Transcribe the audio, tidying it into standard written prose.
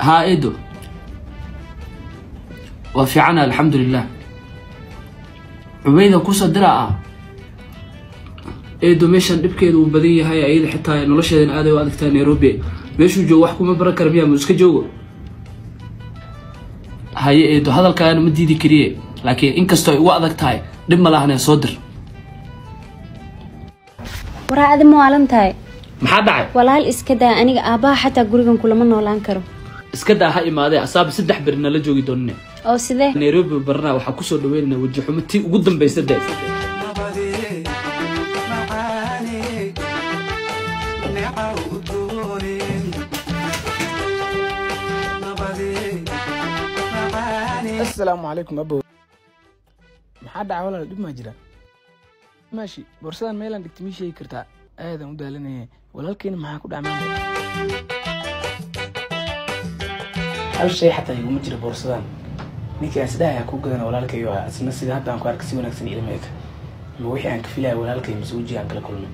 ها ايدو وفي عنا الحمد لله عبيدة كوسا دراء ايدو ميشان دبكيدو بديه هاي ايد حتى نولشدين aaday u adagtaa Nairobi meeshu joogo wax kuma baran karbiya ma iska joogo haye eedo hadalkaan ma diidi kariye laakiin inkastoo ay u adag tahay dib ma lahayn soo dir waraacada ma waalan tahay maxaa dhacay walaal iska daa aniga aabaa xataa gurigan kulama noolaan karo iska daa ha imaade asaab 3 birna la joogi doonne oo sidee Nairobi barna waxa ku soo dhaweynaa waji xumo tii ugu dambeysay day السلام عليكم أبو محد عوالنا دب ما جرا ماشي بورصان ميلان دكتمي شيء كرتا هذا مدالنا ولكن معاكو دعمان هل شيء حتى يقوم جرا بورصان نيكي أسداها يكون قدنا ولكن يوها أسنا سيدا حتى أنكو أركسي ونكسن إلى ميكا موحي أنك فيها ولكن مسوجي أنك لكلنا